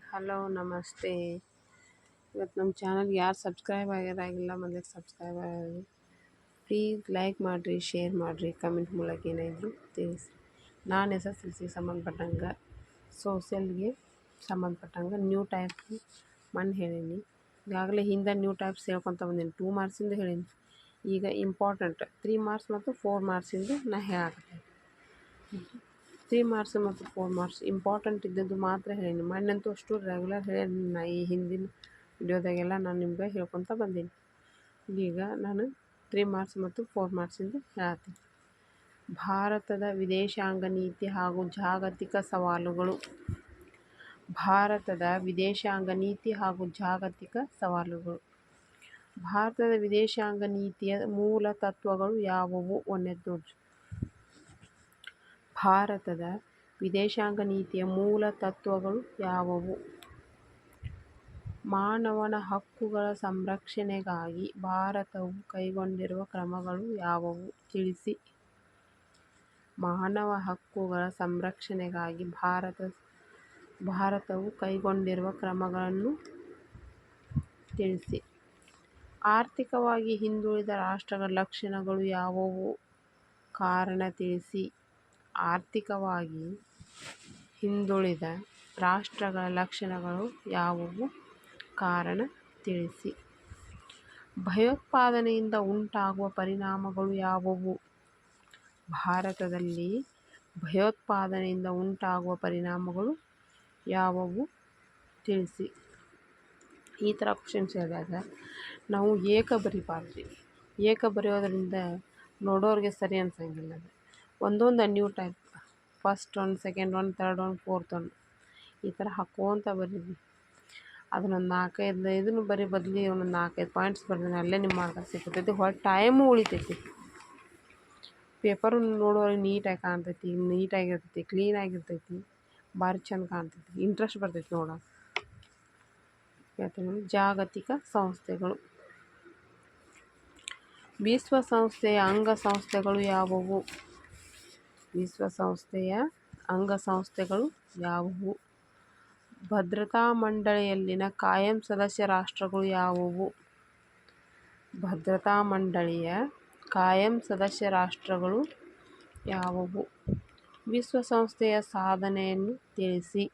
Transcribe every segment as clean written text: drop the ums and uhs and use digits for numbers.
Hello ನಮಸ್ತೆ. ಇವತ್ತು ನಮ್ಮ ಚಾನಲ್ಗೆ ಯಾರು ಸಬ್ಸ್ಕ್ರೈಬ್ ಆಗಿಲ್ಲ ಮೊದಲಿಗೆ ಸಬ್ಸ್ಕ್ರೈಬ್ ಆಗಿ ಪ್ಲೀಸ್ ಲೈಕ್ ಮಾಡಿರಿ, ಶೇರ್ ಮಾಡಿರಿ, ಕಮೆಂಟ್ ಮೂಲಕ ಏನಾದರೂ ತಿಳಿಸಿ. ನಾನು SSLC ಸಂಬಂಧಪಟ್ಟಂಗೆ ಸೋಷಿಯಲ್ಗೆ ಸಂಬಂಧಪಟ್ಟಂಗೆ ನ್ಯೂ ಟೈಪ್ ಮಣ್ಣು ಹೇಳೀನಿ. ಈಗಾಗಲೇ ಹಿಂದೆ ನ್ಯೂ ಟೈಪ್ಸ್ ಹೇಳ್ಕೊತ ಬಂದೀನಿ. 2 ಮಾರ್ಕ್ಸಿಂದ ಹೇಳೀನಿ. ಈಗ ಇಂಪಾರ್ಟೆಂಟ್ 3 ಮಾರ್ಕ್ಸ್ ಮತ್ತು 4 ಮಾರ್ಕ್ಸಿಂದು ನಾ ಹೇಳಾಕತ್ತೀನಿ. 3 ಮಾರ್ಕ್ಸ್ ಮತ್ತು 4 ಮಾರ್ಕ್ಸ್ ಇಂಪಾರ್ಟೆಂಟ್ ಇದ್ದದ್ದು ಮಾತ್ರ ಹೇಳೀನಿ. ಮಣ್ಣಂತೂ ಅಷ್ಟು ರೆಗ್ಯುಲರ್ ಹೇಳೀನಿ. ನಾ ಈ ಹಿಂದಿನ ವಿಡಿಯೋದಾಗೆಲ್ಲ ನಾನು ನಿಮ್ಗೆ ಹೇಳ್ಕೊತ ಬಂದೀನಿ. ಈಗ ನಾನು 3 ಮಾರ್ಕ್ಸ್ ಮತ್ತು 4 ಮಾರ್ಕ್ಸಿಂದು ಹೇಳತ್ತೀನಿ. ಭಾರತದ ವಿದೇಶಾಂಗ ನೀತಿ ಹಾಗೂ ಜಾಗತಿಕ ಸವಾಲುಗಳು. ಭಾರತದ ವಿದೇಶಾಂಗ ನೀತಿ ಹಾಗೂ ಜಾಗತಿಕ ಸವಾಲುಗಳು. ಭಾರತದ ವಿದೇಶಾಂಗ ನೀತಿಯ ಮೂಲ ತತ್ವಗಳು ಯಾವುವು? ಒಂದನೇದು ನೋಡ್ರಿ. ಭಾರತದ ವಿದೇಶಾಂಗ ನೀತಿಯ ಮೂಲ ತತ್ವಗಳು ಯಾವುವು? ಮಾನವನ ಹಕ್ಕುಗಳ ಸಂರಕ್ಷಣೆಗಾಗಿ ಭಾರತವು ಕೈಗೊಂಡಿರುವ ಕ್ರಮಗಳು ಯಾವುವು? ತಿಳಿಸಿ. ಮಾನವ ಹಕ್ಕುಗಳ ಸಂರಕ್ಷಣೆಗಾಗಿ ಭಾರತವು ಕೈಗೊಂಡಿರುವ ಕ್ರಮಗಳನ್ನು ತಿಳಿಸಿ. ಆರ್ಥಿಕವಾಗಿ ಹಿಂದುಳಿದ ರಾಷ್ಟ್ರಗಳ ಲಕ್ಷಣಗಳು ಯಾವುವು? ಕಾರಣ ತಿಳಿಸಿ. ಆರ್ಥಿಕವಾಗಿ ಹಿಂದುಳಿದ ರಾಷ್ಟ್ರಗಳ ಲಕ್ಷಣಗಳು ಯಾವುವು? ಕಾರಣ ತಿಳಿಸಿ. ಭಯೋತ್ಪಾದನೆಯಿಂದ ಉಂಟಾಗುವ ಪರಿಣಾಮಗಳು ಯಾವುವು? ಭಾರತದಲ್ಲಿ ಭಯೋತ್ಪಾದನೆಯಿಂದ ಉಂಟಾಗುವ ಪರಿಣಾಮಗಳು ಯಾವುವು? ತಿಳಿಸಿ. ಈ ಥರ ಕ್ವಶನ್ಸ್ ಹೇಳಿದಾಗ ನಾವು ಏಕ ಬರಿಬಾರ್ದು. ಏಕ ಬರೆಯೋದ್ರಿಂದ ನೋಡೋರಿಗೆ ಸರಿ ಅನ್ಸಂಗಿಲ್ಲ. ಅದು ಒಂದೊಂದು new type, first one, second one, third one, fourth one ಈ ಥರ ಹಾಕ್ಕೋತ ಬರೀರಿ. ಅದನ್ನೊಂದು 4-5 ಇದನ್ನು ಬರೀ ಬದಲಿ ಒಂದೊಂದು 4-5 ಪಾಯಿಂಟ್ಸ್ ಬರ್ತೀನಿ. ಅಲ್ಲೇ ನಿಮ್ಮ ಮಾರ್ಕ್ಸ್ ಸಿಗ್ತೈತಿ. ಹೊಟ್ಟೆ ಟೈಮು ಉಳಿತೈತಿ. ಪೇಪರು ನೋಡೋರಿಗೆ ನೀಟಾಗಿ ಕಾಣ್ತೈತಿ, ನೀಟಾಗಿರ್ತೈತಿ, ಕ್ಲೀನಾಗಿರ್ತೈತಿ, ಭಾರಿ ಚಂದ ಕಾಣ್ತೈತಿ, ಇಂಟ್ರೆಸ್ಟ್ ಬರ್ತೈತಿ ನೋಡೋಕೆ. ಹೇಳ್ತೀನಿ. ಜಾಗತಿಕ ಸಂಸ್ಥೆಗಳು. ವಿಶ್ವಸಂಸ್ಥೆಯ ಅಂಗಸಂಸ್ಥೆಗಳು ಯಾವುವು? ವಿಶ್ವಸಂಸ್ಥೆಯ ಅಂಗಸಂಸ್ಥೆಗಳು ಯಾವುವು? ಭದ್ರತಾ ಮಂಡಳಿಯಲ್ಲಿನ ಕಾಯಂ ಸದಸ್ಯ ರಾಷ್ಟ್ರಗಳು ಯಾವುವು? ಭದ್ರತಾ ಮಂಡಳಿಯ ಕಾಯಂ ಸದಸ್ಯ ರಾಷ್ಟ್ರಗಳು ಯಾವುವು? ವಿಶ್ವಸಂಸ್ಥೆಯ ಸಾಧನೆಯನ್ನು ತಿಳಿಸಿ.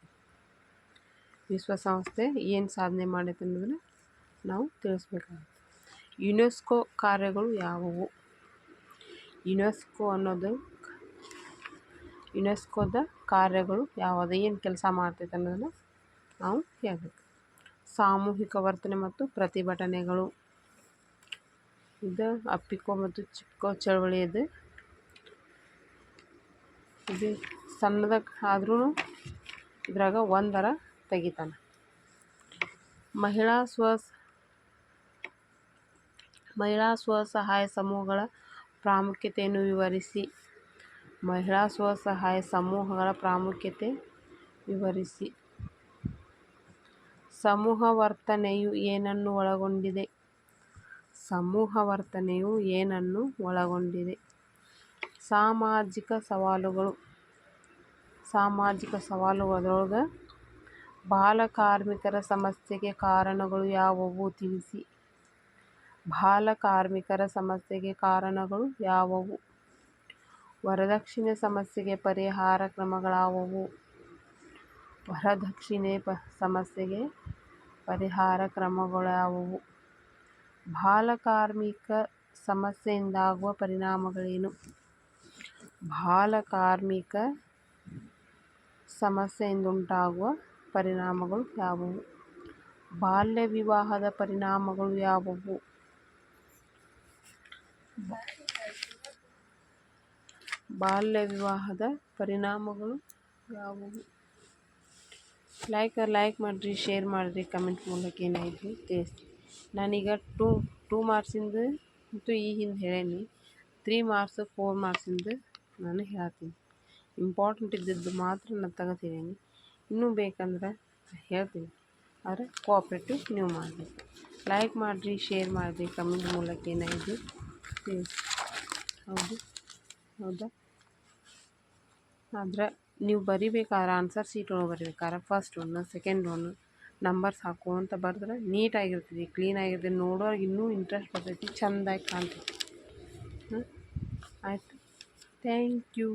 ವಿಶ್ವಸಂಸ್ಥೆ ಏನು ಸಾಧನೆ ಮಾಡೈತೆ ಅನ್ನೋದನ್ನು ನಾವು ತಿಳಿಸ್ಬೇಕಾಗುತ್ತೆ. ಯುನೆಸ್ಕೋ ಕಾರ್ಯಗಳು ಯಾವುವು? ಯುನೆಸ್ಕೋದ ಕಾರ್ಯಗಳು ಯಾವುದು? ಏನು ಕೆಲಸ ಮಾಡ್ತೈತೆ ಅನ್ನೋದನ್ನು ನಾವು ಹೇಳಬೇಕು. ಸಾಮೂಹಿಕ ವರ್ತನೆ ಮತ್ತು ಪ್ರತಿಭಟನೆಗಳು. ಇದು ಅಪ್ಪಿಕೋ ಮತ್ತು ಚಿಪ್ಕೋ ಚಳವಳಿ. ಇದು ಸಣ್ಣದಾಗ ಆದ್ರೂ ಇದ್ರಾಗ ಒಂದರ ತೆಗಿತಾನೆ. ಮಹಿಳಾ ಸ್ವಸಹಾಯ ಸಮೂಹಗಳ ಪ್ರಾಮುಖ್ಯತೆಯನ್ನು ವಿವರಿಸಿ. ಮಹಿಳಾ ಸ್ವಸಹಾಯ ಸಮೂಹಗಳ ಪ್ರಾಮುಖ್ಯತೆ ವಿವರಿಸಿ. ಸಮೂಹ ವರ್ತನೆಯು ಏನನ್ನು ಒಳಗೊಂಡಿದೆ? ಸಮೂಹ ವರ್ತನೆಯು ಏನನ್ನು ಒಳಗೊಂಡಿದೆ? ಸಾಮಾಜಿಕ ಸವಾಲುಗಳು. ಸಾಮಾಜಿಕ ಸವಾಲುಗಳೊಳಗೆ ಬಾಲಕಾರ್ಮಿಕರ ಸಮಸ್ಯೆಗೆ ಕಾರಣಗಳು ಯಾವುವು? ತಿಳಿಸಿ. ಬಾಲಕಾರ್ಮಿಕರ ಸಮಸ್ಯೆಗೆ ಕಾರಣಗಳು ಯಾವುವು? ವರದಕ್ಷಿಣೆ ಸಮಸ್ಯೆಗೆ ಪರಿಹಾರ ಕ್ರಮಗಳಾವುವು? ವರದಕ್ಷಿಣೆ ಸಮಸ್ಯೆಗೆ ಪರಿಹಾರ ಕ್ರಮಗಳಾವುವು? ಬಾಲಕಾರ್ಮಿಕ ಸಮಸ್ಯೆಯಿಂದಾಗುವ ಪರಿಣಾಮಗಳೇನು? ಬಾಲಕಾರ್ಮಿಕ ಸಮಸ್ಯೆಯಿಂದುಂಟಾಗುವ ಪರಿಣಾಮಗಳು ಯಾವುವು? ಬಾಲ್ಯ ವಿವಾಹದ ಪರಿಣಾಮಗಳು ಯಾವುವು? ಬಾಲ್ಯ ವಿವಾಹದ ಪರಿಣಾಮಗಳು ಯಾವುವು? ಲೈಕ್ ಮಾಡಿರಿ, ಶೇರ್ ಮಾಡಿರಿ, ಕಮೆಂಟ್ ಮೂಲಕ ಏನಾಯಿತು ತಿಳಿಸಿ. ನಾನೀಗ 2 ಮಾರ್ಕ್ಸಿಂದು ಮತ್ತು ಈ ಹಿಂದೆ ಹೇಳೀನಿ. 3 ಮಾರ್ಕ್ಸ್ 4 ಮಾರ್ಕ್ಸಿಂದು ನಾನು ಹೇಳ್ತೀನಿ. ಇಂಪಾರ್ಟೆಂಟ್ ಇದ್ದದ್ದು ಮಾತ್ರ ನಾನು ತೆಗೆದಿದ್ದೀನಿ. ಇನ್ನೂ ಬೇಕಂದ್ರೆ ಹೇಳ್ತೀನಿ. ಆದರೆ ಕೋಆಪ್ರೇಟಿವ್ ನೀವು ಮಾಡಬೇಕು. ಲೈಕ್ ಮಾಡಿರಿ, ಶೇರ್ ಮಾಡಿರಿ, ಕಮೆಂಟ್ ಮೂಲಕ ಏನಾಯಿತು ತಿಳಿಸಿ. ಹೌದಾ? ಆದರೆ ನೀವು ಬರಿಬೇಕಾದ್ರೆ ಆನ್ಸರ್ ಶೀಟ್ ಒಳಗೆ ಬರಿಬೇಕಾದ್ರೆ first one second one numbers ಹಾಕುವಂತ ಬರೆದ್ರೆ ನೀಟಾಗಿರ್ತೈತಿ, ಕ್ಲೀನಾಗಿರ್ತೈತಿ, ನೋಡೋರಿಗೆ ಇನ್ನೂ ಇಂಟ್ರೆಸ್ಟ್ ಬರ್ತೈತಿ, ಚೆಂದಾಗಿ ಕಾಣ್ತೈತಿ. ಆಯಿತು, ಥ್ಯಾಂಕ್ ಯು.